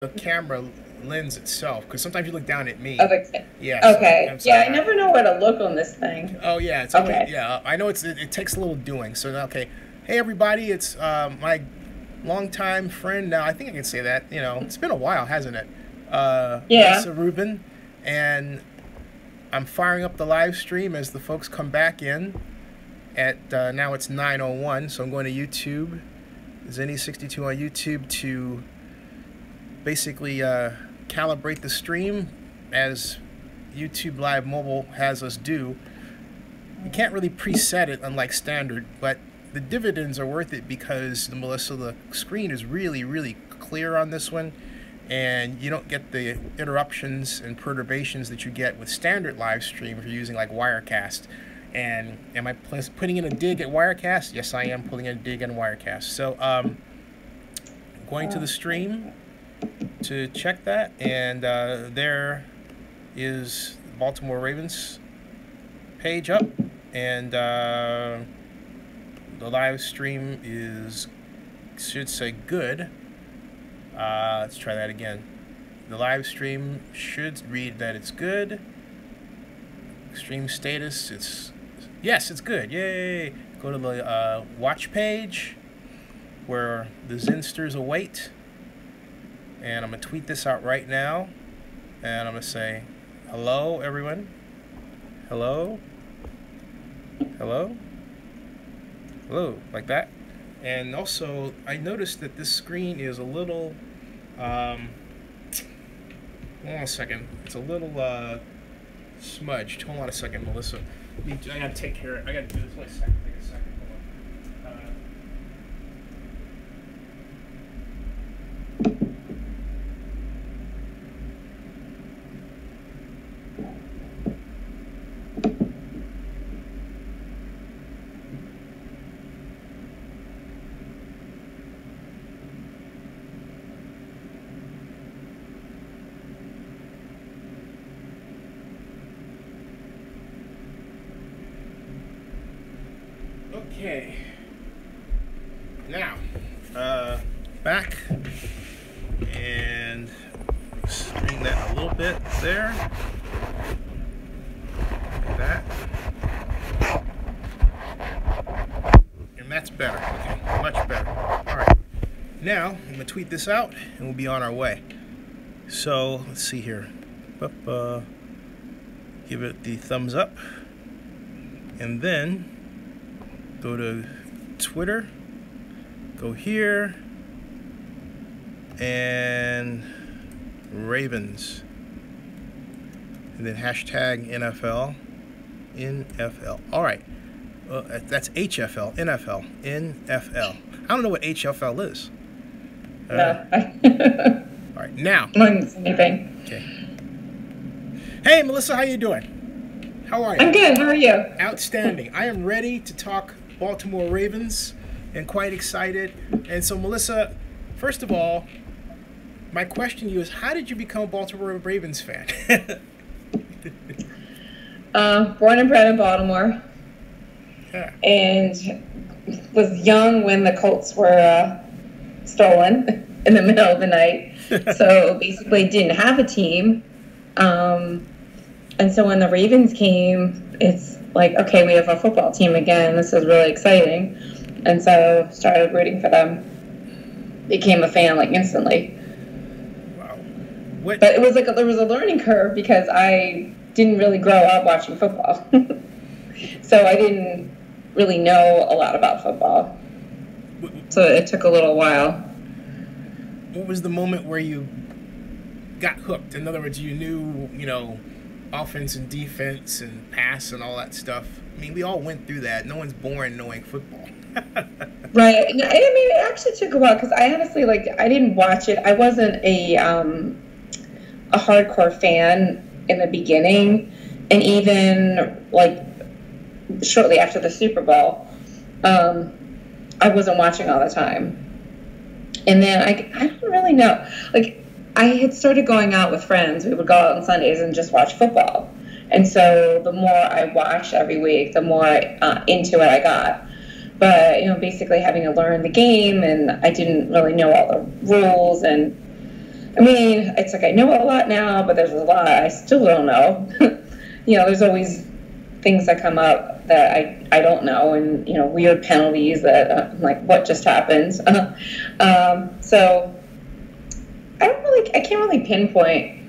the camera lens itself, because sometimes you look down at me. Okay. Yeah. Okay. So Yeah, I never know where to look on this thing. oh yeah, it's always Okay. yeah. I know it takes a little doing. So okay, hey everybody, it's my longtime friend. Now I think I can say that. It's been a while, hasn't it? Yeah. Rubin, and I'm firing up the live stream as the folks come back in. At now it's 9:01, so I'm going to YouTube, Zenny62 on YouTube to basically calibrate the stream as YouTube Live Mobile has us do. You can't really preset it unlike standard, but the dividends are worth it because the screen is really, really clear on this one, and you don't get the interruptions and perturbations that you get with standard live stream if you're using like Wirecast. And am I putting in a dig at Wirecast? Yes, I am putting in a dig on Wirecast. So going to the stream to check that, and there is Baltimore Ravens page up, and the live stream should say good. Let's try that again. The live stream should read that it's good. Stream status, yes, it's good. Yay! Go to the watch page where the Zinsters await. And I'm going to tweet this out right now. And I'm going to say, hello, everyone. Hello. Hello. Hello. Like that. And also, I noticed that this screen is a little... hold on a second. It's a little smudged. Hold on a second, Melissa. I got to take care of it. I got to do this. Wait a second. Take a second. Hold on. Okay. Now, back, and string that a little bit there. Like that. And that's better. Okay, much better. All right. Now, I'm going to tweet this out, and we'll be on our way. So, let's see here. Give it the thumbs up. And then go to Twitter, go here, and Ravens, and then hashtag NFL. All right, that's HFL, NFL, NFL. I don't know what HFL is. No. All right, now. Anything. Okay. Hey, Melissa, how you doing? How are you? I'm good. How are you? Outstanding. I am ready to talk Baltimore Ravens and quite excited. And so, Melissa, first of all, my question to you is, how did you become a Baltimore Ravens fan? Born and bred in Baltimore. Yeah. And was young when the Colts were stolen in the middle of the night. So basically didn't have a team. And so when the Ravens came, it's like, okay, we have a football team again. This is really exciting. And so started rooting for them. Became a fan like instantly. Wow. But it was like there was a learning curve because I didn't really grow up watching football. So I didn't really know a lot about football. So it took a little while. What was the moment where you got hooked? In other words, you knew, offense and defense and pass and all that stuff. I mean, we all went through that. No one's born knowing football. Right. I mean, it actually took a while because I honestly, I didn't watch it. I wasn't a hardcore fan in the beginning. And even, shortly after the Super Bowl, I wasn't watching all the time. And then I don't really know. I had started going out with friends. We would go out on Sundays and just watch football. And so the more I watched every week, the more into it I got. But, basically having to learn the game, and I didn't really know all the rules. And I mean, it's like I know a lot now, but there's a lot I still don't know. There's always things that come up that I don't know, and weird penalties that I'm like, what just happened? So I can't really pinpoint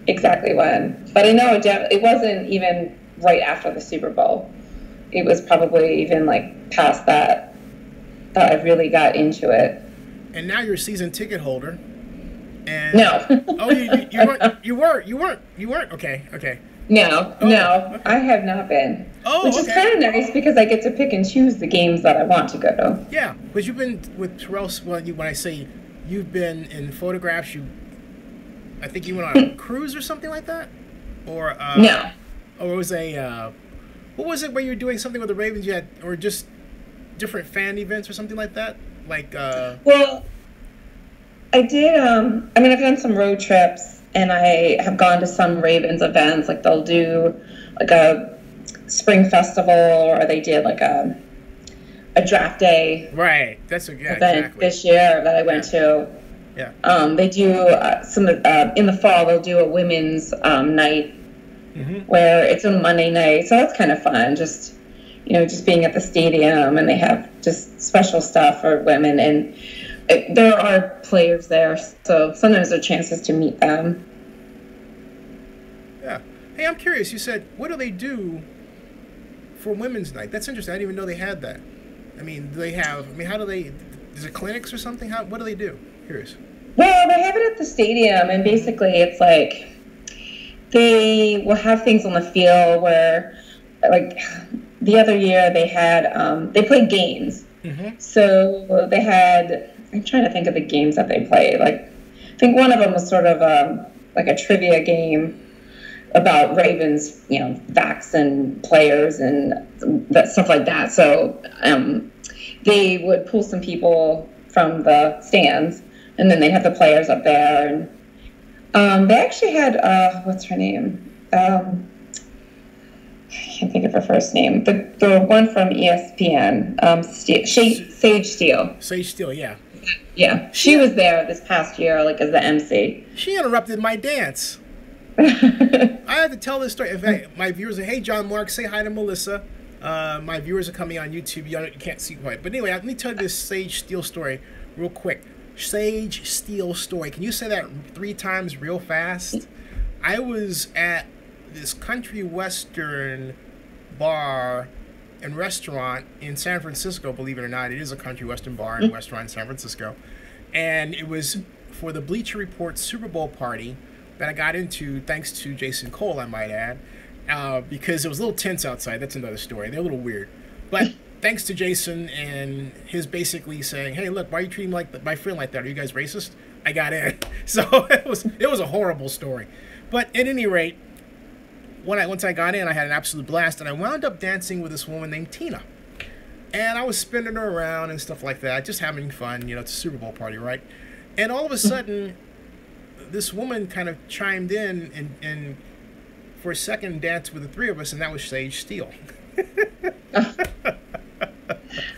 exactly when, but I know it wasn't even right after the Super Bowl. It was probably even like past that I really got into it. And now you're a season ticket holder. And no. Oh, you weren't. Okay. No, I have not been. Oh, which is kind of nice because I get to pick and choose the games that I want to go to. Yeah, but you've been with Terrell. Well, when I say you've been in photographs, I think you went on a cruise or something like that, or no, or it was what was it where you were doing something with the Ravens? You had, or just different fan events or something like that, like. Well, I did. I've done some road trips, and I have gone to some Ravens events. Like they'll do like a spring festival, or they did like a draft day. Right. That's a event exactly. This year that I went to. Yeah. They do some in the fall. They'll do a women's night where it's a Monday night, so that's kind of fun. Just just being at the stadium, and they have just special stuff for women, and there are players there, so sometimes there are chances to meet them. Yeah. Hey, I'm curious. You said, what do they do for Women's Night? That's interesting. I didn't even know they had that. I mean, do they have? I mean, how do they? Is it clinics or something? What do they do? Curious. Well, they have it at the stadium, and basically it's like they will have things on the field where, like, the other year they had they played games. So they had. I'm trying to think of the games that they played. Like, I think one of them was sort of like a trivia game about Ravens, facts and players and that stuff like that. So they would pull some people from the stands, and then they'd have the players up there. And they actually had what's her name? I can't think of her first name. The one from ESPN, Sage Steele. Sage Steele, yeah. Yeah, she was there this past year, like as the MC. She interrupted my dance. I had to tell this story. In fact, my viewers are, hey, John Mark, say hi to Melissa. My viewers are coming on YouTube. You can't see quite. But anyway, let me tell you this Sage Steele story real quick. Sage Steele story. Can you say that 3 times real fast? I was at this country western bar and restaurant in San Francisco, believe it or not. It is a country western bar and restaurant in San Francisco. And it was for the Bleacher Report Super Bowl party that I got into, thanks to Jason Cole, I might add, because it was a little tense outside. That's another story. They're a little weird. But thanks to Jason and his basically saying, hey, look, why are you treating my friend like that? Are you guys racist? I got in. So it was a horrible story. But at any rate, once I got in, I had an absolute blast, and I wound up dancing with this woman named Tina. And I was spinning her around and stuff like that, just having fun. It's a Super Bowl party, right? And all of a sudden, this woman kind of chimed in and for a second danced with the 3 of us, and that was Sage Steele.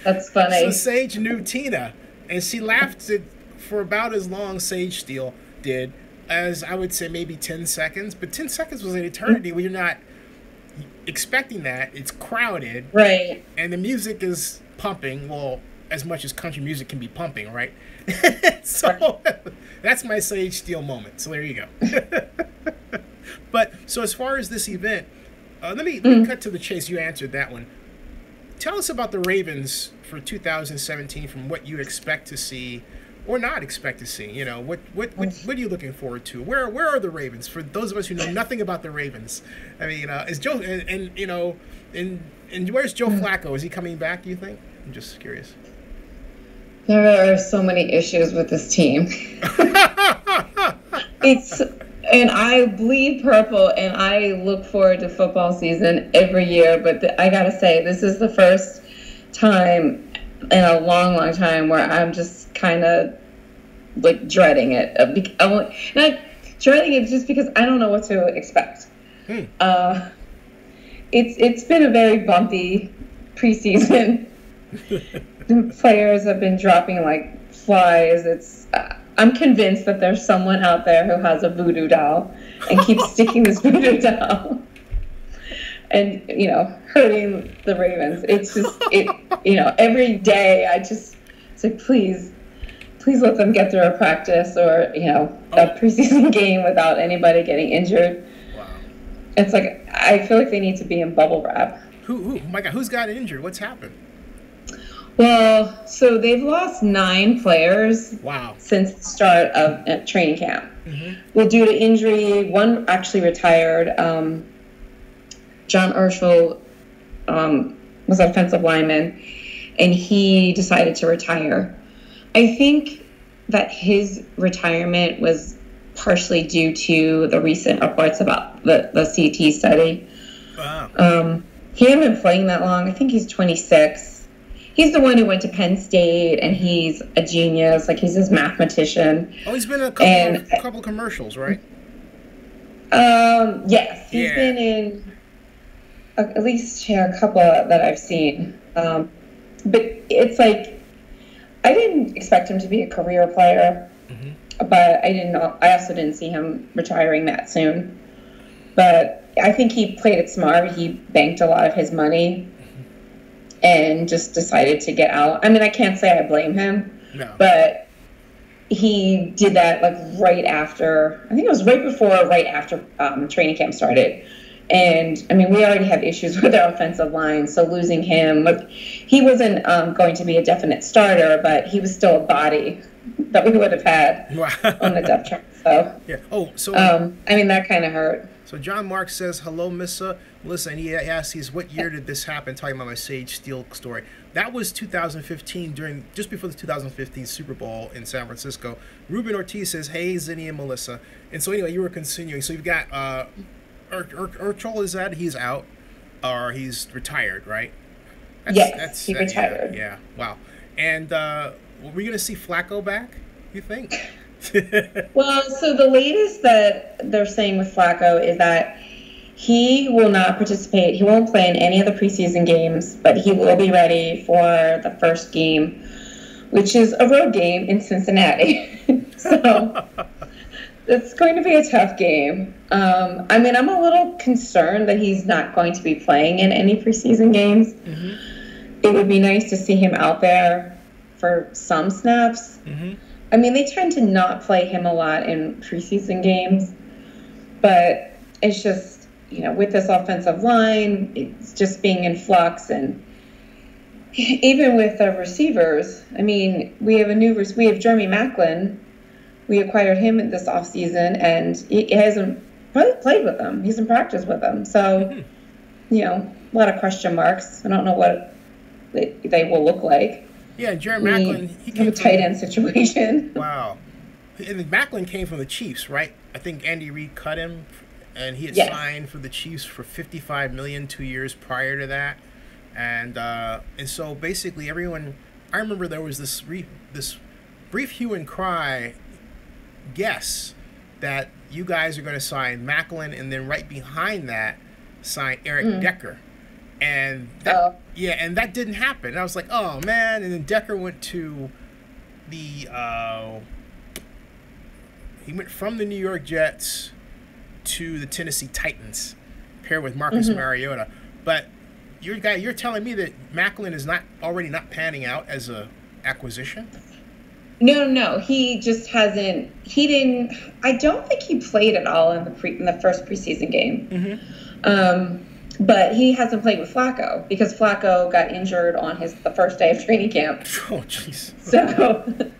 That's funny. So Sage knew Tina, and she laughed for about as long Sage Steele did, as I would say maybe 10 seconds. But 10 seconds was an eternity when you're not expecting that. It's crowded. Right. And the music is pumping, well, as much as country music can be pumping, right? So that's my Sage Steele moment. So there you go. But so as far as this event, let me cut to the chase. You answered that one. Tell us about the Ravens for 2017 from what you expect to see or not expect to see. What are you looking forward to? Where are the Ravens? For those of us who know nothing about the Ravens, I mean, is Joe and where's Joe Flacco? Is he coming back, do you think? I'm just curious. There are so many issues with this team. And I bleed purple, and I look forward to football season every year. But I gotta say, this is the first time in a long, long time where I'm just kind of like dreading it. Not dreading it just because I don't know what to expect. It's been a very bumpy preseason. The players have been dropping like flies. I'm convinced that there's someone out there who has a voodoo doll and keeps sticking this voodoo doll and, hurting the Ravens. It's just, every day it's like, please let them get through a practice or, a preseason game without anybody getting injured. Wow. It's like, I feel like they need to be in bubble wrap. Who? Oh my God, who's got injured? What's happened? Well, so they've lost 9 players. Wow. Since the start of training camp. Mm-hmm. Well, due to injury, one actually retired. John Urschel was an offensive lineman, and he decided to retire. I think that his retirement was partially due to the recent reports about the CT study. Wow. He hadn't been playing that long. I think he's 26. He's the one who went to Penn State, and he's a genius. Like, he's this mathematician. Oh, he's been in a couple commercials, right? Yes. He's been in at least a couple that I've seen. But it's like, I didn't expect him to be a career player, but I also didn't see him retiring that soon. But I think he played it smart. He banked a lot of his money and just decided to get out. I mean, I can't say I blame him, but he did that like right after, I think it was right after training camp started. And I mean, we already have issues with our offensive line, so losing him, he wasn't going to be a definite starter, but he was still a body that we would have had on the depth chart. So yeah. Oh, so I mean, that kind of hurt. So John Mark says, hello, Melissa, and he asks, what year did this happen, talking about my Sage Steele story. That was 2015, just before the 2015 Super Bowl in San Francisco. Rubin Ortiz says, hey, Zinni and Melissa. And so anyway, you were continuing. So you've got Urschel, is that? He's out, or he's retired, right? Yes, he retired. Yeah, wow. And were we going to see Flacco back, you think? Well, so the latest that they're saying with Flacco is that he will not participate. He won't play in any of the preseason games, but he will be ready for the first game, which is a road game in Cincinnati. So it's going to be a tough game. I mean, I'm a little concerned that he's not going to be playing in any preseason games. It would be nice to see him out there for some snaps. I mean, they tend to not play him a lot in preseason games, but it's just, with this offensive line, it's just being in flux. And even with the receivers, I mean, we have Jeremy Maclin. We acquired him this offseason, and he hasn't played with them. He's in practice with them. So, a lot of question marks. I don't know what they will look like. Yeah, Jeremy Maclin, he came from a tight end situation. Wow. And Maclin came from the Chiefs, right? I think Andy Reid cut him, and he had signed for the Chiefs for $55 million 2 years prior to that. And so basically everyone, I remember there was this brief hue and cry guess that you guys are going to sign Maclin, and then right behind that sign Eric Decker. And that, and that didn't happen. And I was like, oh man. And then Decker went to he went from the New York Jets to the Tennessee Titans, paired with Marcus Mariota. But you're telling me that Maclin is not panning out as a acquisition? No. He just hasn't. I don't think he played at all in the first preseason game. But he hasn't played with Flacco because Flacco got injured on the first day of training camp. Oh, jeez. So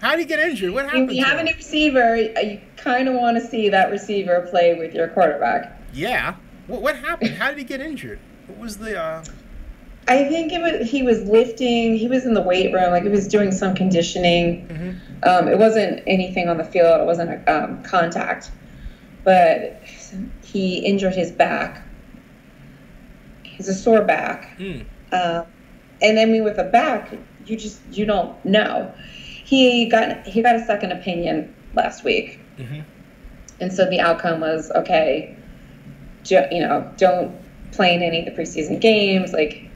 how did he get injured? What happened? If you have a new receiver, you kind of want to see that receiver play with your quarterback. Yeah. What happened? How did he get injured? What was the? I think he was lifting. He was in the weight room, like he was doing some conditioning. It wasn't anything on the field. It wasn't a contact, but he injured his back. He's a sore back. And I mean, with a back, you don't know. He got a second opinion last week. And so the outcome was, okay, don't play in any of the preseason games. Like,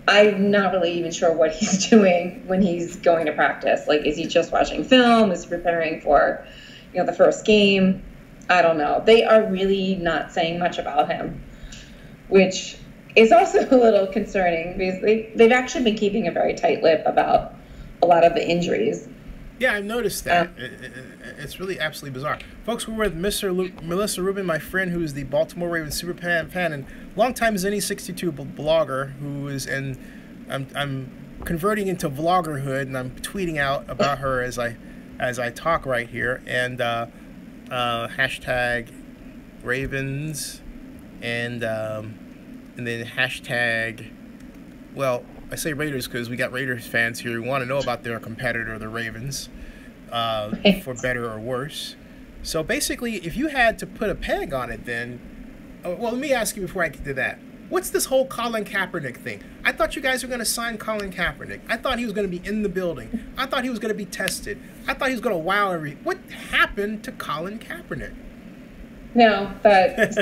I'm not really even sure what he's doing when he's going to practice. Like, is he just watching film? Is he preparing for, the first game? I don't know. They are really not saying much about him, which is also a little concerning because they've actually been keeping a very tight lip about a lot of the injuries. Yeah, I've noticed that. It's really absolutely bizarre. Folks, we're with Melissa Rubin, my friend who is the Baltimore Ravens SuperFan and longtime Zenny62 blogger who is, and I'm converting into vloggerhood, and I'm tweeting out about her as I talk right here, and hashtag Ravens, and then hashtag, well, I say Raiders because we got Raiders fans here who want to know about their competitor, the Ravens, for better or worse. So basically, if you had to put a peg on it, then, well, let me ask you before I get to that. What's this whole Colin Kaepernick thing? I thought you guys were going to sign Colin Kaepernick. I thought he was going to be in the building. I thought he was going to be tested. I thought he was going to wow every. What happened to Colin Kaepernick? No, but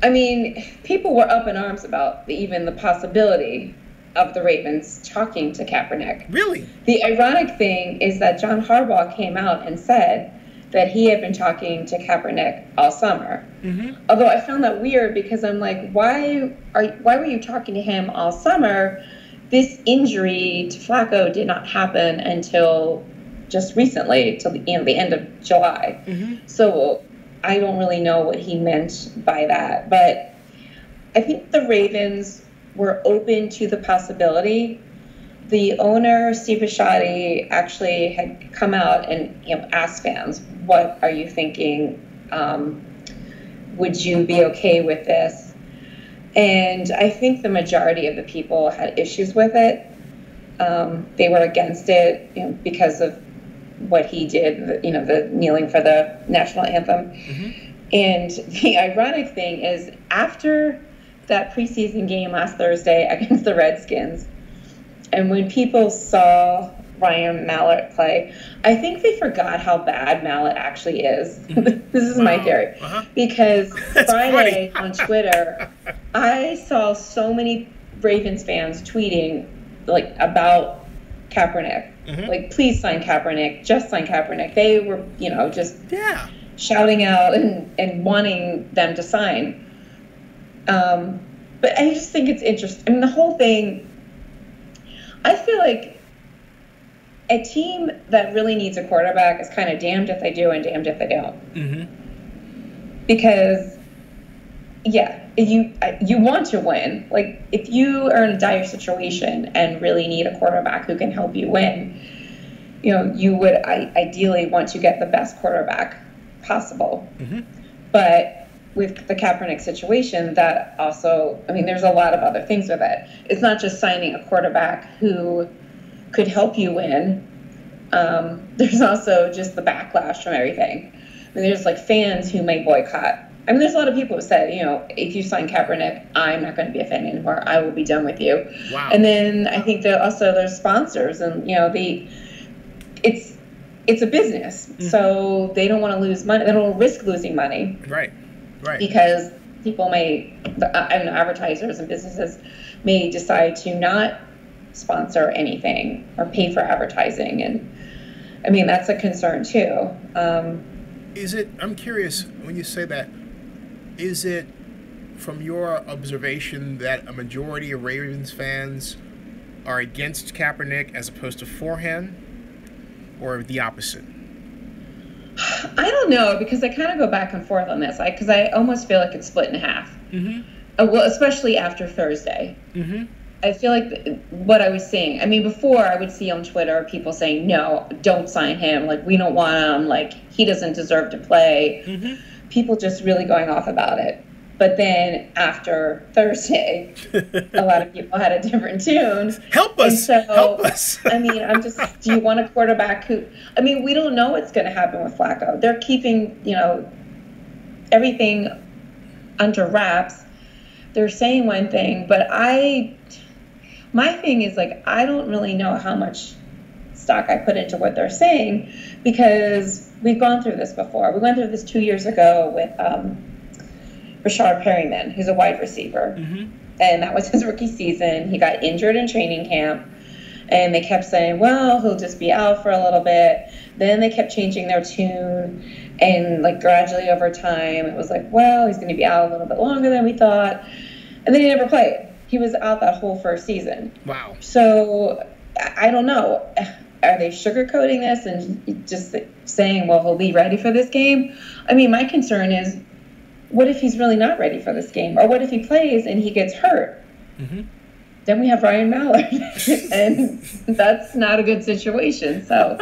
I mean, people were up in arms about even the possibility of the Ravens talking to Kaepernick. Really? The ironic thing is that John Harbaugh came out and said that he had been talking to Kaepernick all summer. Mm-hmm. Although I found that weird because I'm like, why were you talking to him all summer? This injury to Flacco did not happen until just recently, till the end of July. Mm-hmm. So I don't really know what he meant by that, but I think the Ravens were open to the possibility. The owner, Steve Bisciotti, actually had come out and asked fans, "What are you thinking? Would you be okay with this?" And I think the majority of the people had issues with it. They were against it, because of what he did, the kneeling for the national anthem. Mm-hmm. And the ironic thing is, after that preseason game last Thursday against the Redskins, and when people saw Ryan Mallett play, I think they forgot how bad Mallett actually is. Mm-hmm. This is my theory. Uh-huh. Because Friday on Twitter, I saw so many Ravens fans tweeting about Kaepernick. Mm-hmm. Like, please sign Kaepernick, just sign Kaepernick. They were, just shouting out and wanting them to sign. But I just think it's interesting. I mean, the whole thing, I feel like a team that really needs a quarterback is kind of damned if they do and damned if they don't. Mm-hmm. Because, you want to win. Like, if you are in a dire situation and really need a quarterback who can help you win, you would ideally want to get the best quarterback possible. Mm-hmm. But with the Kaepernick situation, that also, there's a lot of other things with it. It's not just signing a quarterback who could help you win. There's also just the backlash from everything. There's fans who may boycott. There's a lot of people who said, if you sign Kaepernick, I'm not going to be a fan anymore. I will be done with you. Wow. And then I think that also there's sponsors, and it's a business, mm-hmm. so they don't want to lose money. They don't risk losing money. Right. Because people advertisers and businesses may decide to not sponsor anything or pay for advertising, and that's a concern too. I'm curious, when you say that, is it from your observation that a majority of Ravens fans are against Kaepernick as opposed to for him, or the opposite? I don't know, because I kind of go back and forth on this, because I almost feel like it's split in half. Mm-hmm. Well, especially after Thursday. Mm-hmm. I feel like what I was seeing, before I would see on Twitter people saying, no, don't sign him. We don't want him. He doesn't deserve to play. Mm-hmm. People just really going off about it. But then after Thursday, a lot of people had a different tune. Help us. Help us. Do you want a quarterback who, we don't know what's going to happen with Flacco. They're keeping, everything under wraps. They're saying one thing, but my thing is, I don't really know how much stock I put into what they're saying, because we've gone through this before. We went through this 2 years ago with Rashard Perryman, who's a wide receiver. Mm-hmm. and that was his rookie season. He got injured in training camp, and they kept saying, well, he'll just be out for a little bit. Then they kept changing their tune, and like gradually over time, it was like, well, he's going to be out a little bit longer than we thought. And then he never played. He was out that whole first season. Wow. So I don't know. Are they sugarcoating this and just saying, well, he'll be ready for this game? I mean, my concern is, what if he's really not ready for this game? Or what if he plays and he gets hurt? Mm-hmm. Then we have Ryan Mallard, and that's not a good situation. So,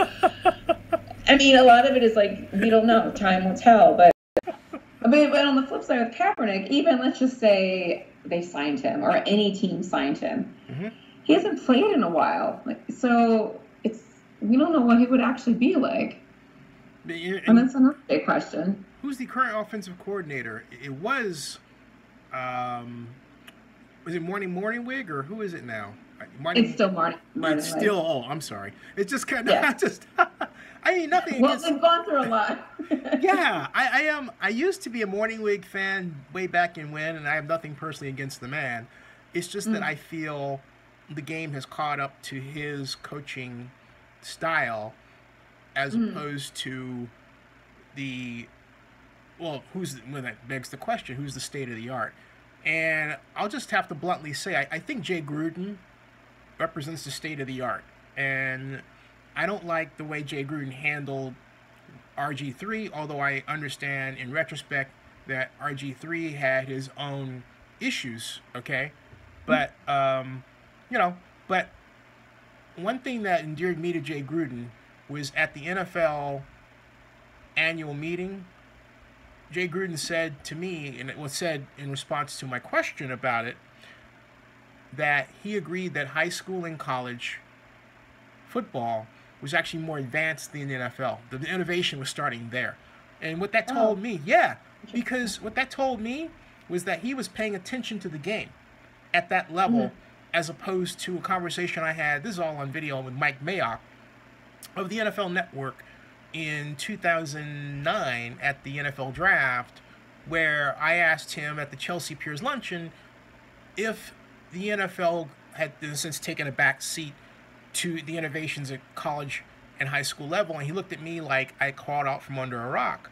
I mean, a lot of it is like, we don't know. Time will tell. But on the flip side with Kaepernick, even let's just say they signed him or any team signed him. Mm-hmm. He hasn't played in a while. So we don't know what he would actually be like. And that's another big question. Who's the current offensive coordinator? It was it Morningwig, or who is it now? It's still Martin. It's still, oh, I'm sorry. It's just kind of, yeah. I mean, nothing. Well, they've gone through a lot. Yeah, I used to be a Morningwig fan way back in when, and I have nothing personally against the man. It's just that I feel the game has caught up to his coaching style as opposed to well, that begs the question, who's the state of the art? And I'll just have to bluntly say, I think Jay Gruden represents the state of the art. And I don't like the way Jay Gruden handled RG3, although I understand in retrospect that RG3 had his own issues, okay? But, but one thing that endeared me to Jay Gruden was at the NFL annual meeting, Jay Gruden said to me, and it was said in response to my question about it, that he agreed that high school and college football was actually more advanced than the NFL. The innovation was starting there. And what that told me, because what that told me was that he was paying attention to the game at that level, as opposed to a conversation I had, this is all on video, with Mike Mayock of the NFL Network in 2009 at the NFL Draft, where I asked him at the Chelsea Piers Luncheon if the NFL had, in a sense, taken a back seat to the innovations at college and high school level, and he looked at me like I crawled out from under a rock.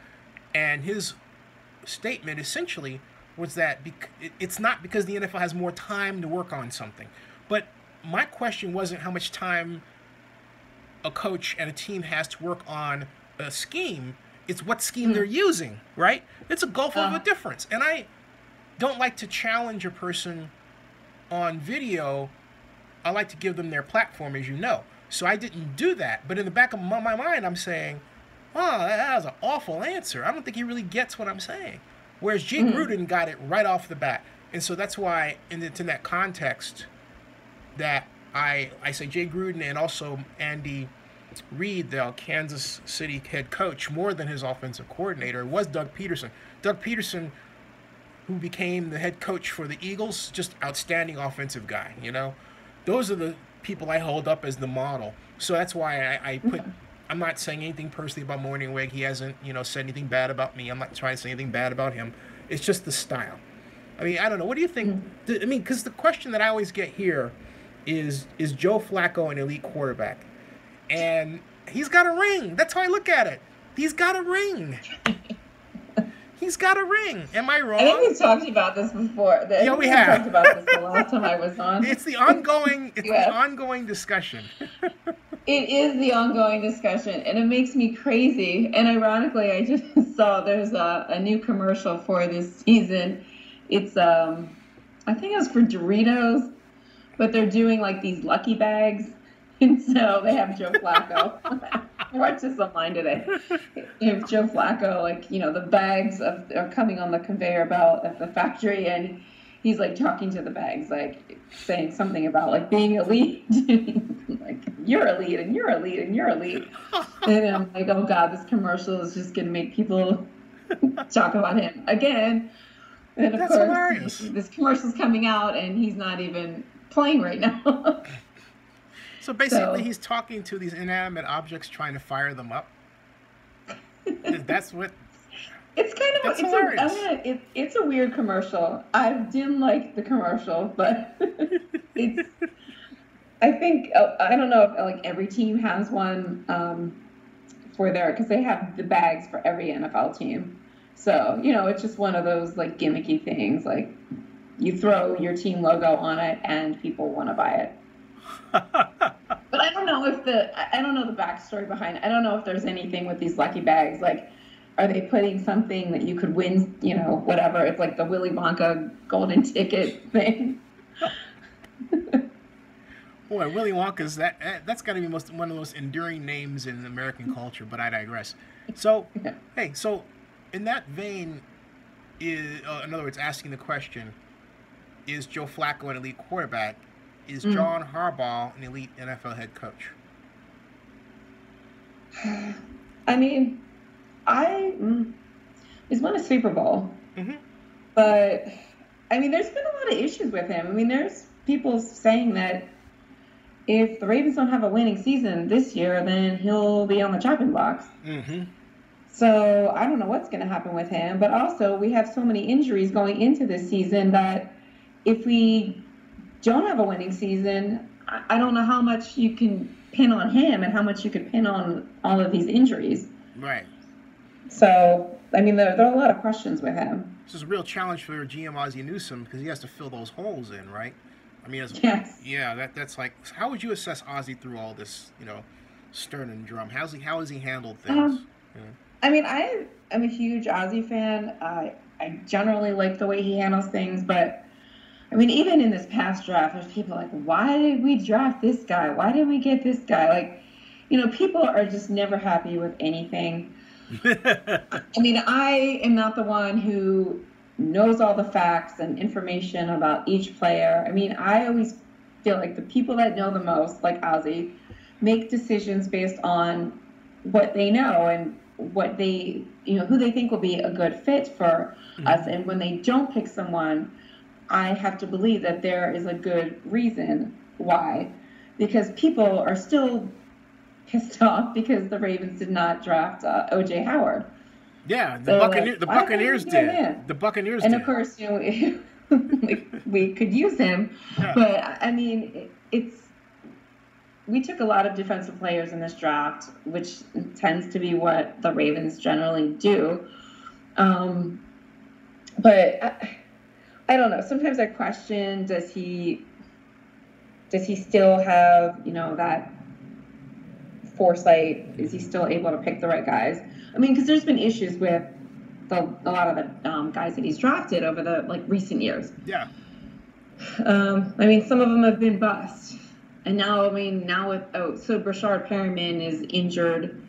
And his statement essentially was that it's not because the NFL has more time to work on something. But my question wasn't how much time a coach and a team has to work on a scheme. It's what scheme they're using, right? It's a gulf of a difference. And I don't like to challenge a person on video. I like to give them their platform, as you know. So I didn't do that. But in the back of my mind, I'm saying, oh, that was an awful answer. I don't think he really gets what I'm saying. Whereas Jay Gruden got it right off the bat. And so that's why, in that context, that I say Jay Gruden and also Andy Reid, the Kansas City head coach, more than his offensive coordinator, was Doug Peterson. Doug Peterson, who became the head coach for the Eagles, just outstanding offensive guy, you know? Those are the people I hold up as the model. So that's why I put, I'm not saying anything personally about Morningwig. He hasn't, said anything bad about me. I'm not trying to say anything bad about him. It's just the style. I mean, I don't know. What do you think? I mean, because the question that I always get here is Joe Flacco an elite quarterback? And he's got a ring. That's how I look at it. He's got a ring. He's got a ring. Am I wrong? I think we've talked about this before. Yeah, we have. Talked about this the last time I was on. It's the ongoing. It's the ongoing discussion. It is the ongoing discussion, and it makes me crazy. And ironically, I just saw there's a new commercial for this season. It's I think it was for Doritos, but they're doing like these lucky bags, and so they have Joe Flacco. I watched this online today. You have Joe Flacco, like, the bags are coming on the conveyor belt at the factory, and he's like talking to the bags, like saying something about like being elite. Like, you're elite, and you're elite, and you're elite. And I'm like, oh God, this commercial is just gonna make people talk about him again. And of course, hilarious. This commercial's coming out, and he's not even playing right now. So basically, he's talking to these inanimate objects, trying to fire them up. That's what. It's kind That's of hilarious. it's a weird commercial. I didn't like the commercial, but it's I think I don't know if like every team has one for their because they have the bags for every NFL team. So it's just one of those like gimmicky things. Like you throw your team logo on it, and people want to buy it. But I don't know if I don't know the backstory behind it. I don't know if there's anything with these lucky bags. Like, are they putting something that you could win? Whatever. It's like the Willy Wonka golden ticket thing. Boy, Willy Wonka's that's got to be one of the most enduring names in American culture. But I digress. So, hey, so in that vein, in other words, asking the question: is Joe Flacco an elite quarterback? Is John Harbaugh an elite NFL head coach? I mean, he's won a Super Bowl, Mm-hmm. but I mean, there's been a lot of issues with him. I mean, there's people saying that if the Ravens don't have a winning season this year, then he'll be on the chopping blocks. Mm-hmm. So I don't know what's going to happen with him. But also, we have so many injuries going into this season that if we don't have a winning season, I don't know how much you can pin on him and how much you can pin on all of these injuries. Right. So, I mean, there are a lot of questions with him. This is a real challenge for GM Ozzie Newsome because he has to fill those holes in, right? I mean, Yes. yeah, that's like, how would you assess Ozzie through all this, stern and drum? How has he handled things? I mean, I'm a huge Ozzy fan. I generally like the way he handles things, but I mean, even in this past draft, there's people like, why did we draft this guy? Why did we get this guy? Like, people are just never happy with anything. I mean, I am not the one who knows all the facts and information about each player. I mean, I always feel like the people that know the most, like Ozzy, make decisions based on what they know and what they, who they think will be a good fit for us. And when they don't pick someone, I have to believe that there is a good reason why, because people are still pissed off because the Ravens did not draft O.J. Howard. Yeah, the Buccaneers did. Him? The Buccaneers and did. of course, we could use him, yeah. But I mean, we took a lot of defensive players in this draft, which tends to be what the Ravens generally do. But I don't know. Sometimes I question, does he still have, that foresight? Is he still able to pick the right guys? I mean, because there's been issues with a lot of the guys that he's drafted over the recent years. Yeah. I mean, some of them have been bust. And now so Brashard Perriman is injured,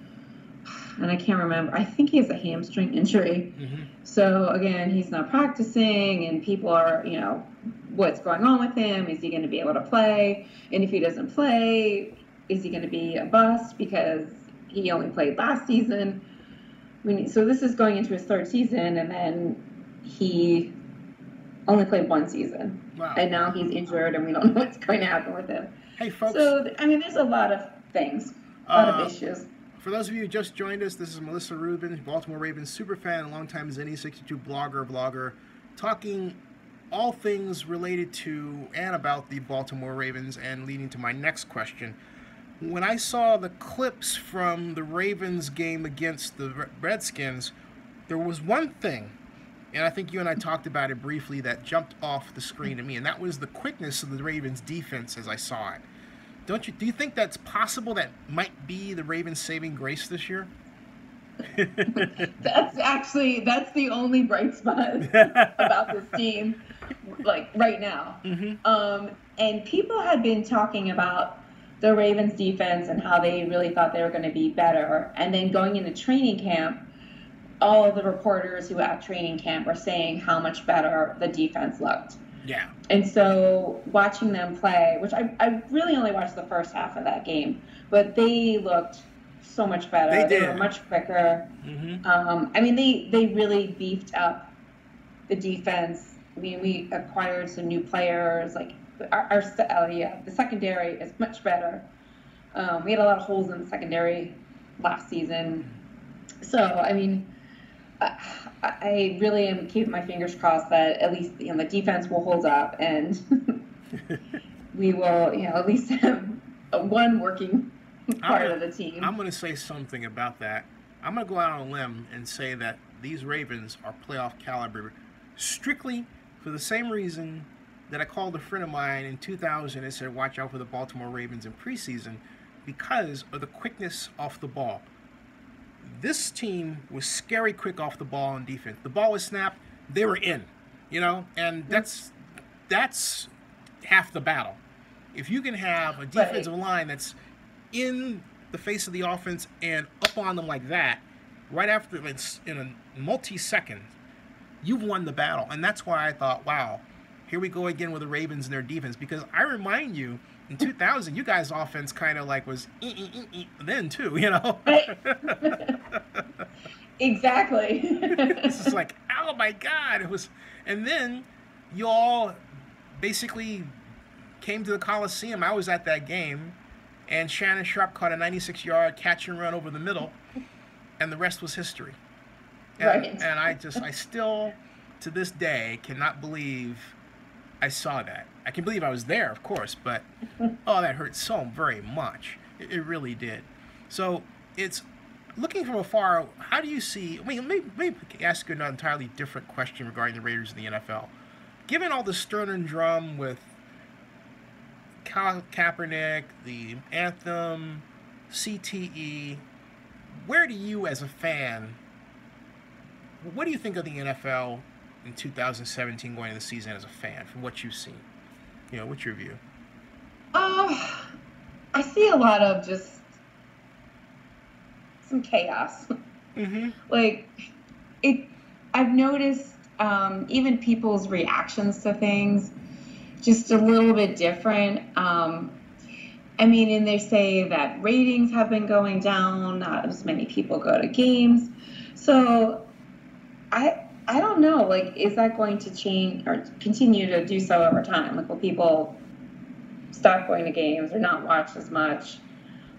and I can't remember. I think he has a hamstring injury. Mm-hmm. So again, he's not practicing, and people are, what's going on with him? Is he going to be able to play? And if he doesn't play, is he going to be a bust because he only played last season? So this is going into his third season, and then he only played one season. Wow. And now he's injured, and we don't know what's going to happen with him. Hey, folks. So, I mean, there's a lot of things, a lot of issues. For those of you who just joined us, this is Melissa Rubin, Baltimore Ravens superfan, longtime Zenny62 vlogger, talking all things related to and about the Baltimore Ravens, and leading to my next question. When I saw the clips from the Ravens game against the Redskins, there was one thing, and I think you and I talked about it briefly, that jumped off the screen to me, and that was the quickness of the Ravens defense as I saw it. Do you think that's possible? That might be the Ravens' saving grace this year? That's the only bright spot about this team, right now. Mm-hmm. And people had been talking about the Ravens defense and how they really thought they were going to be better. And then going into training camp, all of the reporters who were at training camp were saying how much better the defense looked. Yeah. And so watching them play, which I really only watched the first half of that game, but they looked so much better. They did. They were much quicker. Mm-hmm. I mean, they really beefed up the defense. I mean, we acquired some new players. Like the secondary is much better. We had a lot of holes in the secondary last season. So, I mean, I really am keeping my fingers crossed that at least the defense will hold up, and we will at least have one working part of the I'm team. gonna say something about that. I'm gonna go out on a limb and say that these Ravens are playoff caliber, strictly for the same reason that I called a friend of mine in 2000 and said, "Watch out for the Baltimore Ravens in preseason," because of the quickness off the ball. This team was scary quick off the ball on defense. The ball was snapped, they were in, and that's half the battle. If you can have a defensive Right. line that's in the face of the offense and up on them like that, right after it's in a multi-second, you've won the battle. And that's why I thought, wow, here we go again with the Ravens and their defense. Because I remind you, in 2000, you guys' offense kind of like was then too. Right. Exactly. This is like, oh my God, it was. And then you all basically came to the Coliseum. I was at that game, and Shannon Sharp caught a 96-yard catch and run over the middle, and the rest was history. Right. And I still, to this day, cannot believe I saw that. I can believe I was there, of course, but oh, that hurt so very much. It really did. So it's looking from afar. How do you see? I mean, maybe ask you an entirely different question regarding the Raiders in the NFL. Given all the stern and drum with Kaepernick, the anthem, CTE, where do you, as a fan, what do you think of the NFL in 2017 going into the season as a fan, from what you've seen? What's your view? Uh, I see a lot of just some chaos. Mm-hmm. Like it, I've noticed even people's reactions to things just a little bit different. I mean, and they say that ratings have been going down, not as many people go to games. So I don't know, like, is that going to change or continue to do so over time? Like, will people stop going to games or not watch as much?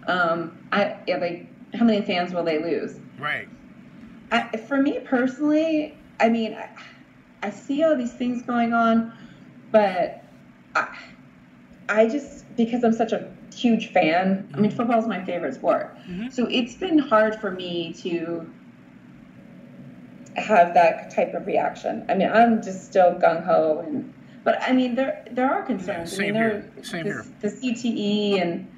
Like, how many fans will they lose? Right. For me personally, I mean, I see all these things going on, but I just, because I'm such a huge fan, I mean, football is my favorite sport. Mm-hmm. So it's been hard for me to have that type of reaction. I mean, I'm just still gung ho, but I mean, there are concerns. Same here. Same here. The CTE, and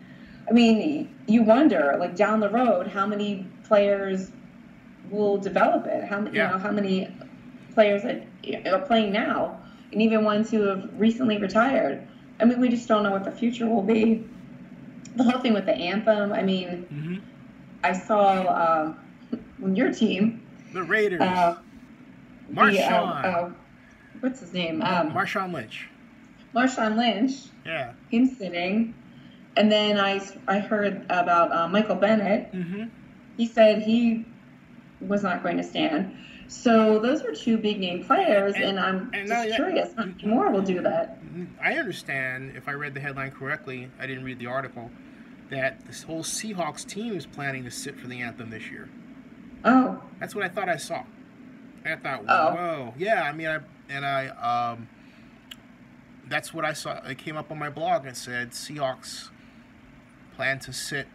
I mean, you wonder, like, down the road, how many players will develop it? How many players that are playing now, and even ones who have recently retired. I mean, we just don't know what the future will be. The whole thing with the anthem. I mean, Mm-hmm. I saw your team. The Raiders. Marshawn. What's his name? Marshawn Lynch. Marshawn Lynch. Yeah. Him sitting. And then I heard about Michael Bennett. Mm-hmm. He said he was not going to stand. So those are two big name players, and I'm just curious how many more will do that. I understand, if I read the headline correctly, I didn't read the article, that this whole Seahawks team is planning to sit for the anthem this year. Oh. That's what I thought I saw. I thought, Oh. whoa. Yeah, I mean, that's what I saw. It came up on my blog and said Seahawks plan to sit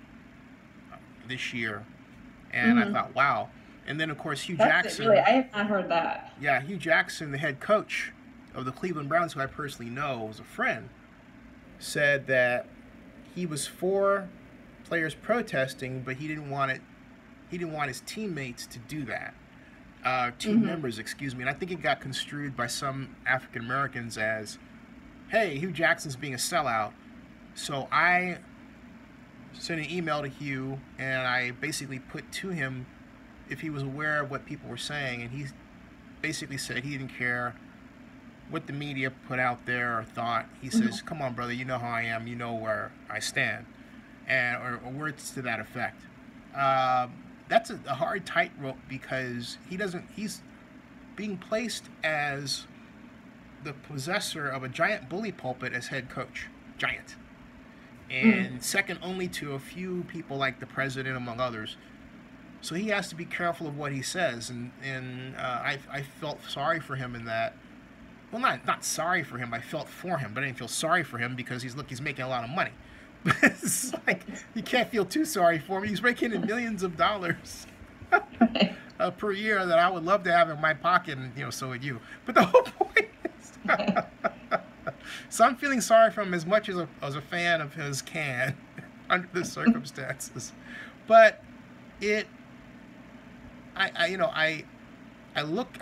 this year. And I thought, wow. And then, of course, Hugh Jackson. Really, I have not heard that. Yeah, Hugh Jackson, the head coach of the Cleveland Browns, who I personally know was a friend, said that he was for players protesting, but he didn't want his teammates to do that. Team members, excuse me. And I think it got construed by some African Americans as, hey, Hugh Jackson's being a sellout. So I sent an email to Hugh, and I basically put to him if he was aware of what people were saying, and he basically said he didn't care what the media put out there or thought. He says, come on, brother, you know how I am, you know where I stand, and or words to that effect. That's a hard tightrope, because he's being placed as the possessor of a giant bully pulpit as head coach. Giant. And second only to a few people like the president, among others. So he has to be careful of what he says, and I felt sorry for him in that. Well, not sorry for him. I felt for him, but I didn't feel sorry for him because he's making a lot of money. But it's like you can't feel too sorry for him. He's raking in millions of dollars per year that I would love to have in my pocket, and so would you. But the whole point is, so I'm feeling sorry for him as much as a fan of his can under the circumstances. But I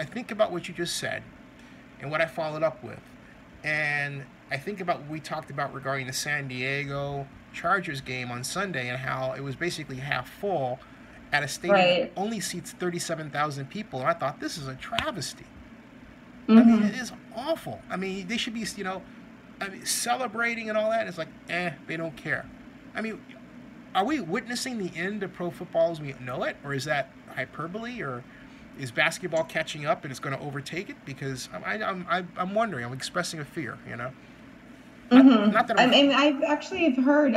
think about what you just said and what I followed up with, and I think about what we talked about regarding the San Diego Chargers game on Sunday and how it was basically half full at a stadium that only seats 37,000 people, and I thought, this is a travesty. I mean, it is awful. I mean, they should be, celebrating and all that. It's like, they don't care. I mean, are we witnessing the end of pro football as we know it, or is that hyperbole, or is basketball catching up and it's going to overtake it? Because I'm wondering. I'm expressing a fear. Not that I've actually heard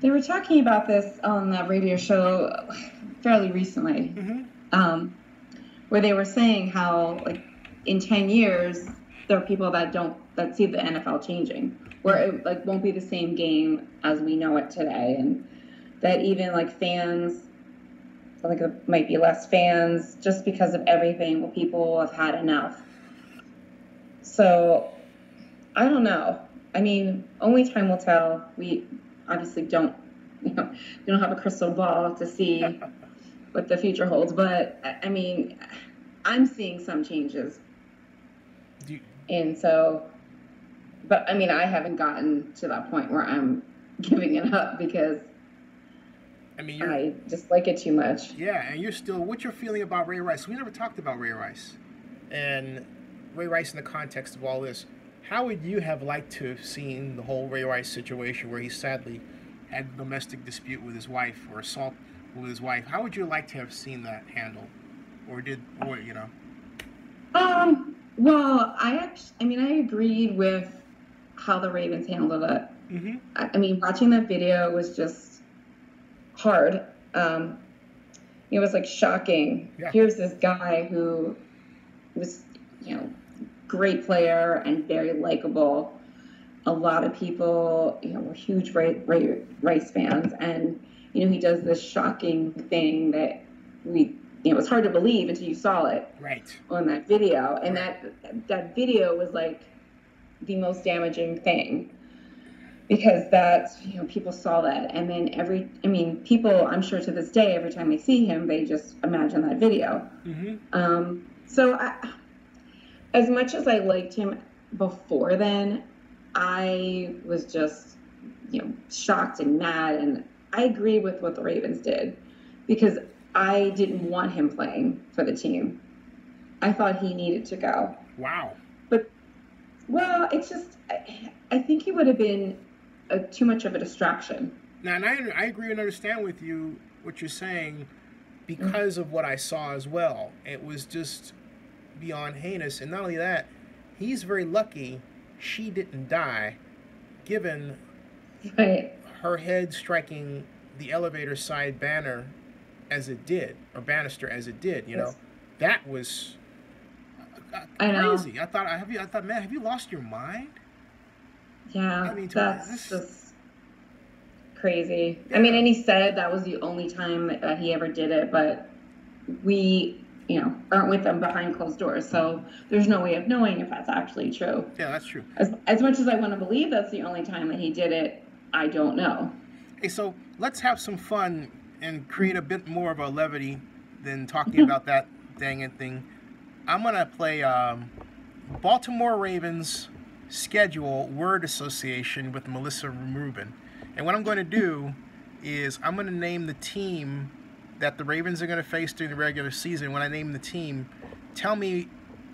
they were talking about this on the radio show fairly recently, where they were saying how, like, in 10 years there are people that see the NFL changing, where it won't be the same game as we know it today, and that even fans, I think there might be less fans just because of everything. Well, people have had enough. So I don't know. I mean, only time will tell. We obviously don't have a crystal ball to see what the future holds. But I mean, I'm seeing some changes. And so, but I mean, I haven't gotten to that point where I'm giving it up because I just like it too much. Yeah, and what's your feeling about Ray Rice? We never talked about Ray Rice. And Ray Rice in the context of all this. How would you have liked to have seen the whole Ray Rice situation where he sadly had a domestic dispute with his wife or assault with his wife? How would you like to have seen that handled? Well, I agreed with how the Ravens handled it. Mm-hmm. I mean, watching that video was just hard. It was shocking. Yeah. Here's this guy who was, great player and very likable. A lot of people, were huge Rice fans, and he does this shocking thing that it was hard to believe until you saw it on that video, and that video was the most damaging thing. Because people saw that, and then people, I'm sure to this day, every time they see him, they just imagine that video. Mm-hmm. So as much as I liked him before then, I was just, shocked and mad, and I agree with what the Ravens did, because I didn't want him playing for the team. I thought he needed to go. Wow. But, well, it's just, I think he would have been too much of a distraction. Now, and I agree and understand with you what you're saying because of what I saw as well. It was just beyond heinous. And not only that, he's very lucky she didn't die, given her head striking the elevator side banner as it did, or banister as it did. That was crazy. I thought, man, have you lost your mind? Yeah, that's just crazy. Yeah. And he said that was the only time that he ever did it, but we, aren't with them behind closed doors, so there's no way of knowing if that's actually true. Yeah, that's true. As much as I want to believe that's the only time that he did it, I don't know. Hey, so let's have some fun and create a bit more of a levity than talking about that dang it thing. I'm going to play Baltimore Ravens schedule word association with Melissa Rubin. And what I'm going to do is I'm going to name the team that the Ravens are going to face during the regular season. When I name the team, tell me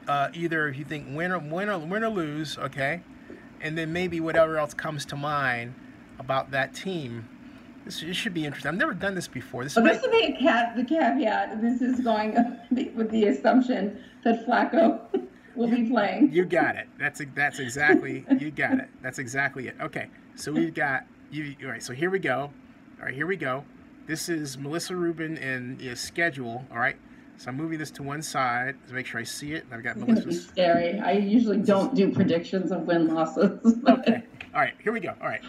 either if you think win or lose, okay? And then maybe whatever else comes to mind about that team. This should be interesting. I've never done this before. This is the caveat. This is going with the assumption that Flacco will be playing. You got it. That's exactly. You got it. That's exactly it. Okay. So we've got you. All right. So here we go. All right. Here we go. This is Melissa Rubin and schedule. All right. So I'm moving this to one side to make sure I see it. And I've got It's going to be Melissa's. scary. I usually don't do predictions of win losses. Okay. All right. Here we go. All right.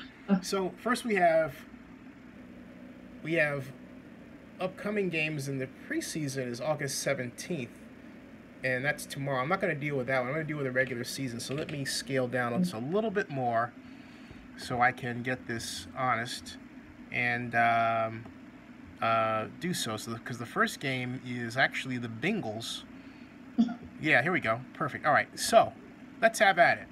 So first we have upcoming games in the preseason is August 17th. And that's tomorrow. I'm not going to deal with that one. I'm going to deal with the regular season. So let me scale down just a little bit more so I can get this honest and do so. Because the first game is actually the Bengals. Yeah, here we go. Perfect. All right. So let's have at it.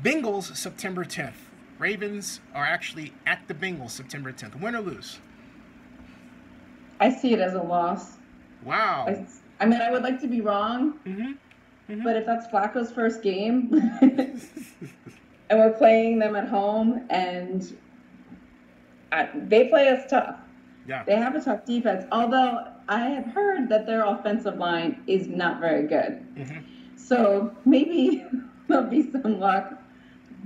Bengals, September 10th. Ravens are actually at the Bengals, September 10th. Win or lose? I see it as a loss. Wow. I mean, I would like to be wrong, but if that's Flacco's first game, and we're playing them at home, and they play us tough. Yeah. They have a tough defense, although I have heard that their offensive line is not very good. So maybe there'll be some luck.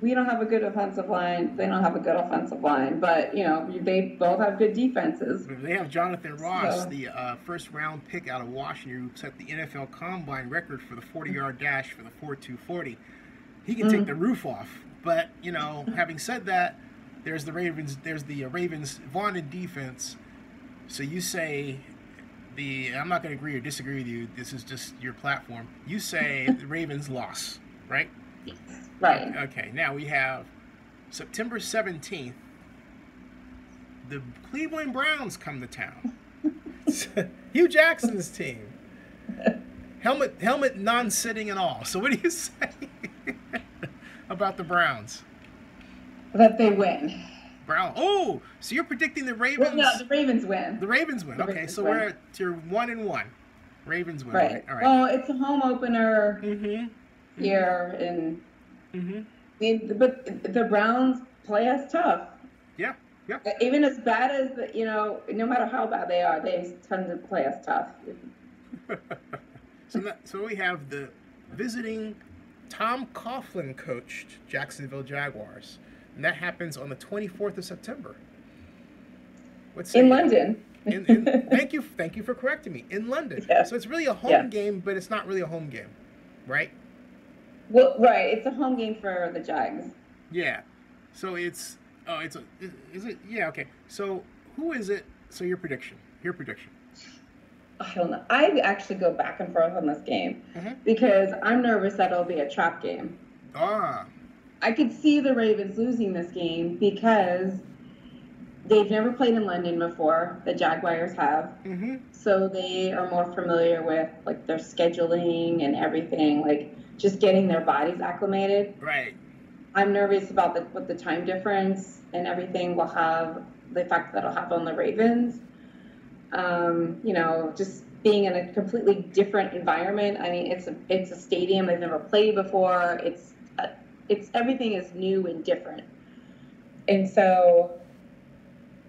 We don't have a good offensive line. They don't have a good offensive line. But, they both have good defenses. They have Jonathan Ross, the first-round pick out of Washington, who set the NFL Combine record for the 40-yard dash for the 4.240. He can take the roof off. But, having said that, there's the Ravens vaunted defense. So you say I'm not going to agree or disagree with you. This is just your platform. You say the Ravens loss, right? Right. Okay, now we have September 17th. The Cleveland Browns come to town. Hugh Jackson's team. Helmet non-sitting and all. So what do you say about the Browns? That they win. Oh, so you're predicting the Ravens? Well, no, the Ravens win. The Ravens win. Okay, so we're at your 1-1. Ravens win. Right. All right. Well, it's a home opener here, and but the Browns play us tough. Yeah. Yeah. Even as bad as no matter how bad they are, they tend to play us tough. So we have the visiting Tom Coughlin coached Jacksonville Jaguars, and that happens on the 24th of September. In London. Thank you for correcting me. In London. Yeah. So it's really a home game, but it's not really a home game, right? Well, right. It's a home game for the Jags. Yeah. So is it? Yeah. Okay. So who is it? So your prediction. I don't know. I actually go back and forth on this game because I'm nervous that it'll be a trap game. I could see the Ravens losing this game because they've never played in London before. The Jaguars have. So they are more familiar with their scheduling and everything, just getting their bodies acclimated. Right. I'm nervous about what the time difference and everything will have, the effect that it'll have on the Ravens. Just being in a completely different environment. I mean, it's a stadium they've never played before. It's everything is new and different, and so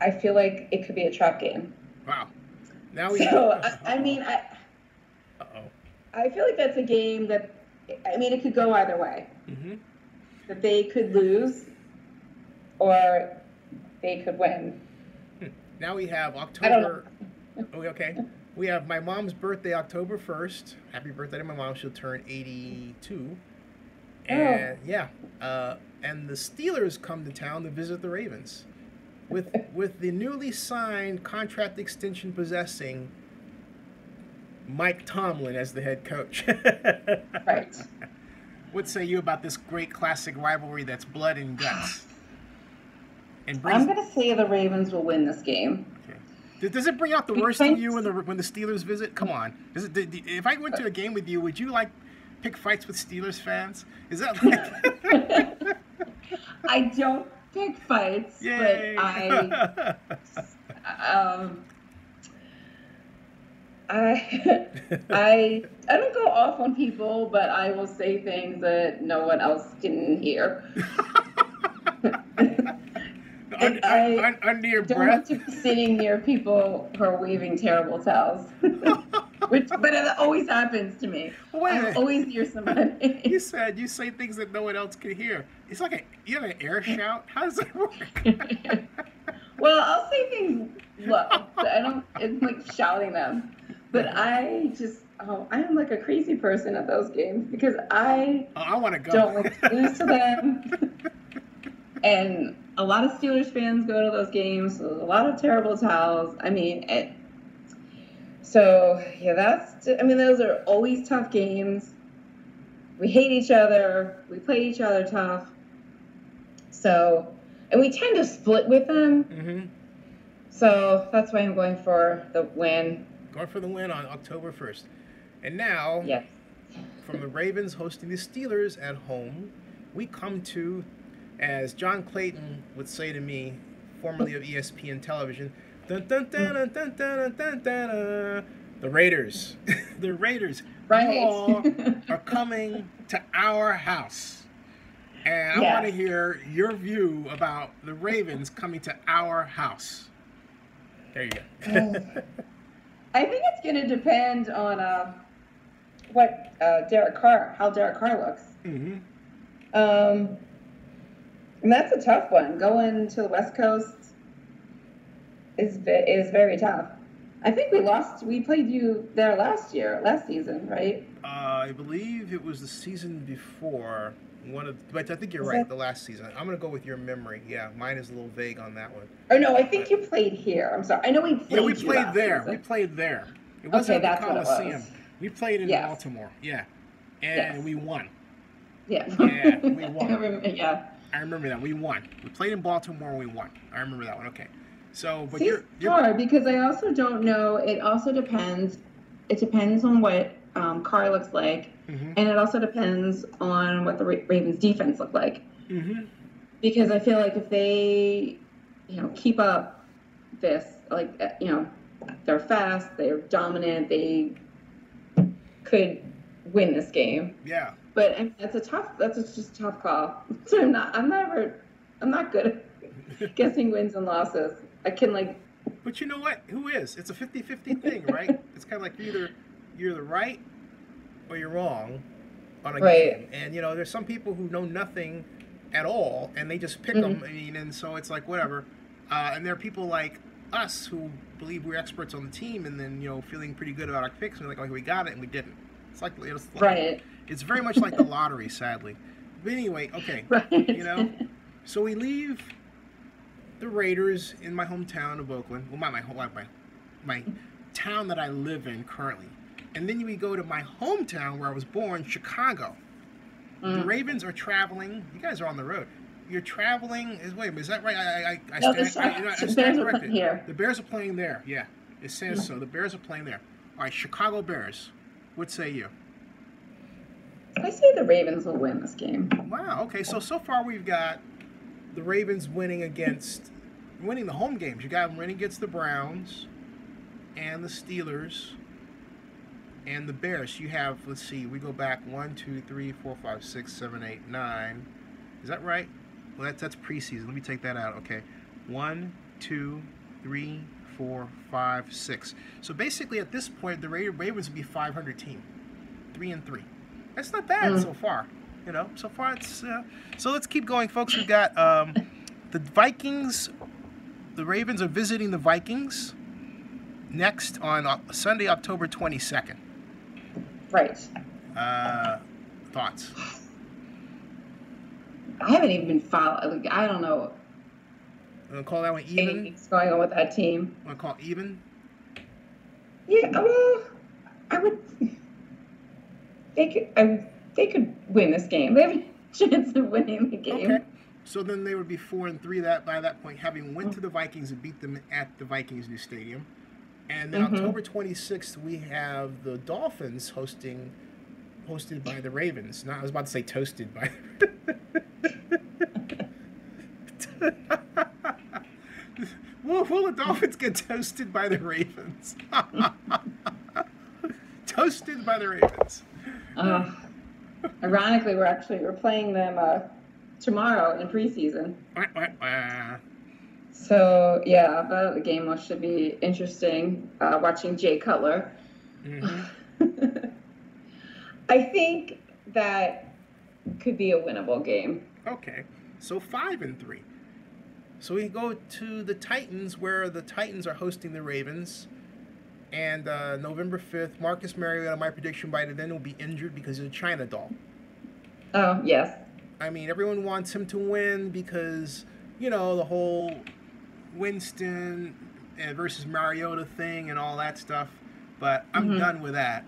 I feel like it could be a trap game. Wow. Now I feel like that's a game that, it could go either way. That they could lose or they could win. Now we have October. Okay. We have my mom's birthday, October 1st. Happy birthday to my mom. She'll turn 82. And and the Steelers come to town to visit the Ravens with the newly signed contract extension possessing Mike Tomlin as the head coach. Right. What say you about this great classic rivalry that's blood and guts? I'm going to say the Ravens will win this game. Okay. Does it bring out the worst in you when the Steelers visit? Come on. If I went to a game with you, would you pick fights with Steelers fans? Is that I don't pick fights, Yay. but I don't go off on people, but I will say things that no one else can hear. Under your don't breath? want to be sitting near people who are weaving terrible tales. But it always happens to me. I'm always near somebody. You said you say things that no one else can hear. It's you have an air shout? How does that work? Well, I'll say things love. I don't. It's like shouting them, but I just. Oh, I am like a crazy person at those games because I Oh, I want to go. don't like to lose to them. And a lot of Steelers fans go to those games. So there's a lot of terrible towels. I mean, so yeah, that's. I mean, those are always tough games. We hate each other. We play each other tough. So, and we tend to split with them. Mm-hmm. So that's why I'm going for the win. Going for the win on October 1st. And now, Yes. from the Ravens hosting the Steelers at home, we come to, as John Clayton would say to me, formerly of ESPN Television, dun, dun, dun, dun, dun, dun, dun, dun, dun, the Raiders. The Raiders. Right. You all are coming to our house. And I want to hear your view about the Ravens coming to our house. There you go. I think it's going to depend on what how Derek Carr looks. Mm-hmm. And that's a tough one. Going to the West Coast is very tough. I think we played you there last season, right? I believe it was the season before. But I think you're right. The last season. I'm gonna go with your memory. Yeah, mine is a little vague on that one. Oh no, I think you played here. I'm sorry. I know we played. Yeah, we played there. Season. We played there. It wasn't at the Coliseum. We played in Yes. Baltimore. Yeah, and we won. Yeah. Yeah, we won. I remember that. We won. We played in Baltimore and we won. I remember that one. Okay. So, but you're hard because I also don't know. It also depends. It depends on what Carr looks like, and it also depends on what the Ravens defense look like. Mm-hmm. Because I feel like if they, keep up this, they're fast, they're dominant, they could win this game. Yeah. But that's just a tough call. So I'm not good at guessing wins and losses. I can But you know what? Who is? It's a 50-50 thing, right? It's kind of like you're either right or you're wrong on a game. And there's some people who know nothing at all and they just pick them. I mean, and so it's like whatever. And there are people like us who believe we're experts on the team and then feeling pretty good about our picks and we're like, we got it and we didn't. It's like it's very much like the lottery, sadly. But anyway, okay. Right. So we leave the Raiders in my hometown of Oakland. Well, my town that I live in currently. And then we go to my hometown where I was born, Chicago. The Ravens are traveling. You guys are on the road. You're traveling. Is that right? I stand corrected. The Bears are playing there. Yeah, it says so. The Bears are playing there. All right, Chicago Bears. What say you? I say the Ravens will win this game. Wow. Okay. So far we've got the Ravens winning the home games. You got them winning against the Browns and the Steelers and the Bears. You have, let's see, we go back 1, 2, 3, 4, 5, 6, 7, 8, 9. Is that right? Well, that's preseason. Let me take that out. Okay. 1, 2, 3, 4, 5, 6. So basically at this point, the Ravens would be a 500 team. 3-3. That's not bad so far. So far it's... So let's keep going, folks. We've got the Vikings. The Ravens are visiting the Vikings next on Sunday, October 22nd. Right. Thoughts? I haven't even been followed. I don't know. I'm going to call that one even? What's going on with that team? I'm going to call it even? Yeah, well, I would... They could win this game. They have a chance of winning the game. Okay. So then they would be 4-3 by that point, having went to the Vikings and beat them at the Vikings' new stadium. And then October 26th, we have the Dolphins hosted by the Ravens. I was about to say toasted by. Will the Dolphins get toasted by the Ravens? Toasted by the Ravens. Ironically, we're playing them tomorrow in preseason. So yeah, but the game should be interesting. Watching Jay Cutler. I think that could be a winnable game. Okay, so 5-3. So we go to the Titans, where the Titans are hosting the Ravens. And November 5th, Marcus Mariota, my prediction by then, will be injured because of the China doll. Oh, yes. I mean, everyone wants him to win because, you know, the whole Winston versus Mariota thing and all that stuff. But I'm done with that.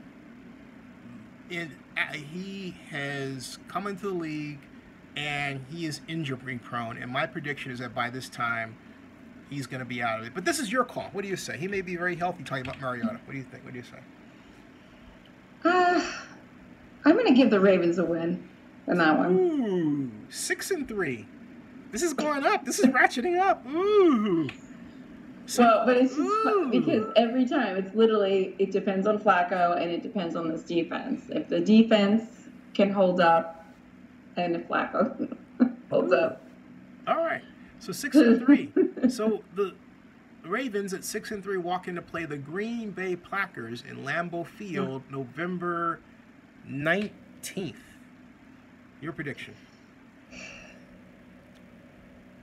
He has come into the league and he is injury prone. And my prediction is that by this time, he's going to be out of it. But this is your call. What do you say? He may be very healthy talking about Mariota. What do you think? What do you say? I'm going to give the Ravens a win in that one. Ooh, 6-3. This is going up. This is ratcheting up. Ooh. So, well, but it's just because every time it's literally, it depends on Flacco and it depends on this defense. If the defense can hold up and if Flacco holds up. All right. So 6-3. So the Ravens at 6-3 walk in to play the Green Bay Packers in Lambeau Field November 19th. Your prediction?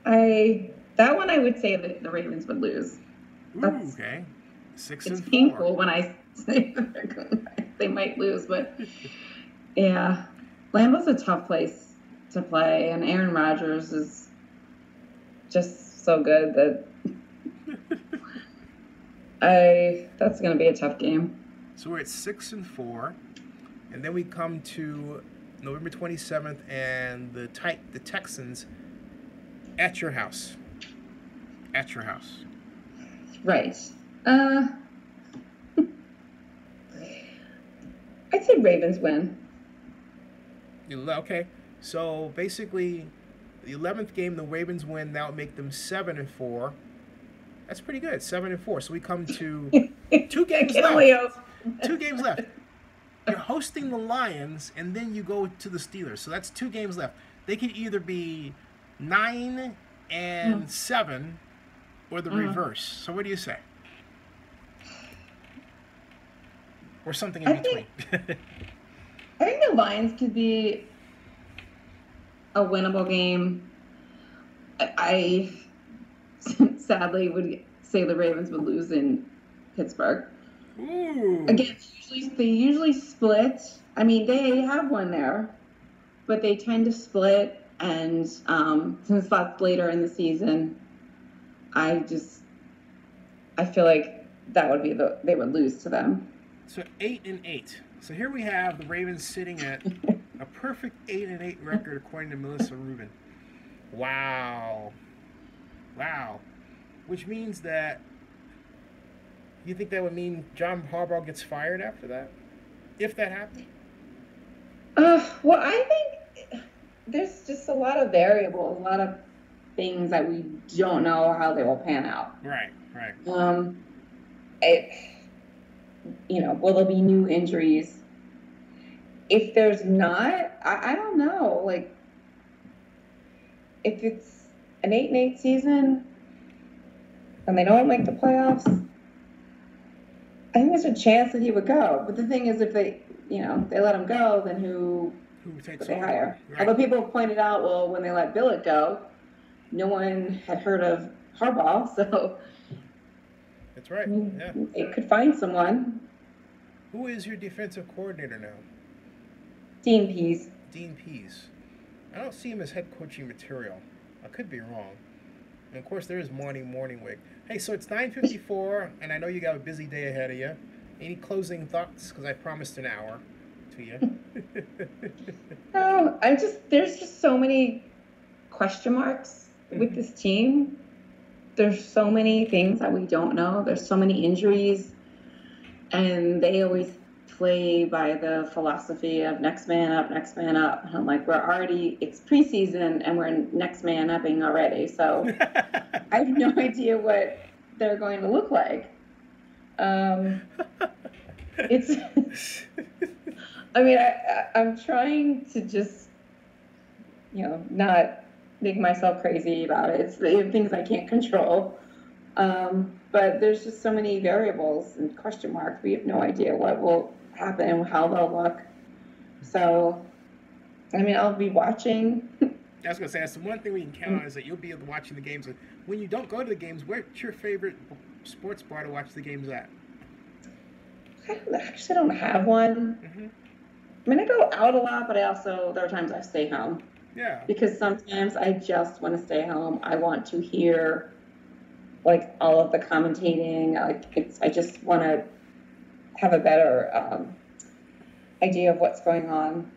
That one I would say that the Ravens would lose. Ooh, okay. 6-4. It's painful when I say they might lose, but yeah, Lambeau's a tough place to play, and Aaron Rodgers is just so good that that's going to be a tough game. So we're at 6-4, and then we come to November 27th, and the Texans at your house. At your house. Right. I'd say Ravens win. Okay. So basically, the 11th game, the Ravens win. That would make them 7-4. That's pretty good. 7-4. So we come to 2 games left. 2 games left. You're hosting the Lions, and then you go to the Steelers. So that's 2 games left. They could either be 9-7 or the reverse. So what do you say? Or something in between. I think the Lions could be a winnable game. I sadly would say the Ravens would lose in Pittsburgh. Ooh. Again, they usually split. I mean, they have one there, but they tend to split. And since that's later in the season, I feel like that would be they would lose to them. So 8-8. So here we have the Ravens sitting at a perfect 8-8 record according to Melissa Rubin. Wow. Which means that you think that would mean John Harbaugh gets fired after that? If that happened? Well, I think there's just a lot of variables, a lot of things that we don't know how they will pan out. Right. Will there be new injuries? If there's not, I don't know. Like, if it's an 8-8 season and they don't make the playoffs, I think there's a chance that he would go. But the thing is, if they let him go, then who would they hire? Right. Although people have pointed out, well, when they let Billett go, no one had heard of Harbaugh, so that's right. Yeah. They could find someone. Who is your defensive coordinator now? Dean Pease. Dean Pease. I don't see him as head coaching material. I could be wrong. And of course, there is Morningwig. Hey, so it's 9:54, and I know you got a busy day ahead of you. Any closing thoughts? Because I promised an hour to you. No, there's just so many question marks with this team. There's so many things that we don't know. There's so many injuries, and they always play by the philosophy of next man up, next man up. And I'm like, it's preseason and we're next man upping already. So I have no idea what they're going to look like. I'm trying to just, not make myself crazy about it. It's the things I can't control. But there's just so many variables and question marks. We have no idea what will happen and how they'll look. So, I'll be watching I was gonna say that's the one thing we can count on is that you'll be watching the games. When you don't go to the games, where's your favorite sports bar to watch the games at? I actually don't have one. Mm-hmm. I mean, I go out a lot, but there are times I stay home. Yeah. Because sometimes I just want to stay home. I want to hear like all of the commentating. I just want to have a better idea of what's going on.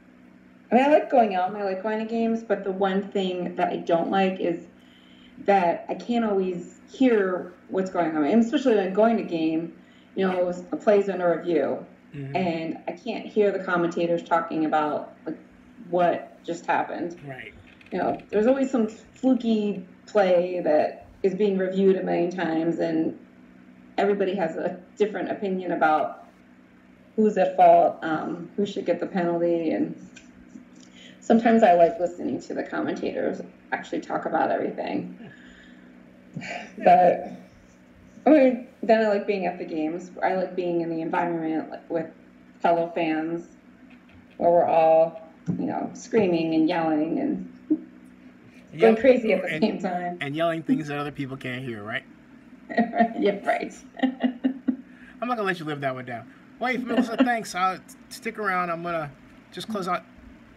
I mean, I like going out and I like going to games, but the one thing that I don't like is that I can't always hear what's going on. And especially when going to game, a play's under review, and I can't hear the commentators talking about like what just happened. Right. There's always some fluky play that is being reviewed a million times, and everybody has a different opinion about who's at fault, who should get the penalty, and sometimes I like listening to the commentators actually talk about everything. But I mean, then I like being at the games. I like being in the environment with fellow fans where we're all, screaming and yelling and going crazy at the same time. And yelling things that other people can't hear, right? Yeah, right. I'm not going to let you live that one down. Wait, Melissa, thanks. I'll stick around. I'm going to just close out.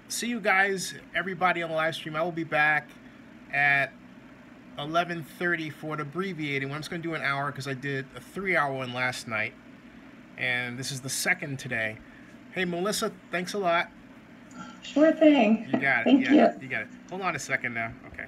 See you guys, everybody on the live stream. I will be back at 11:30 for an abbreviated one. I'm just going to do an hour because I did a 3-hour one last night. And this is the second today. Hey, Melissa, thanks a lot. Sure thing. You got it. Thank you. You got it. Hold on a second now. Okay.